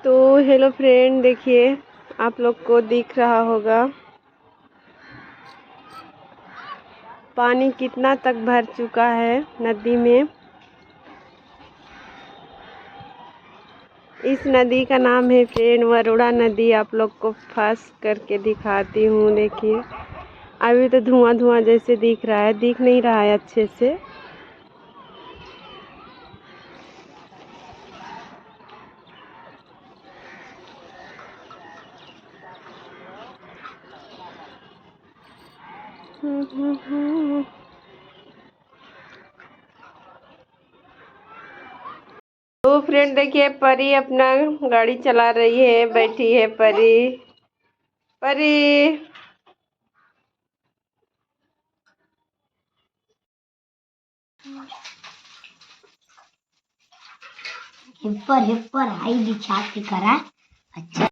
तो hello friend, देखिए आप लोग को दिख रहा होगा पानी कितना तक भर चुका है नदी में। इस नदी का नाम है फ्रेंड वरुणा नदी। आप लोग को पास करके दिखाती हूँ। देखिए अभी तो धुआं धुआं जैसे दिख रहा है, दिख नहीं रहा है अच्छे से। तो फ्रेंड देखिए परी अपना गाड़ी चला रही है, बैठी है परी। परी हिप्पर हिप्पर हाई बिछा के करा। अच्छा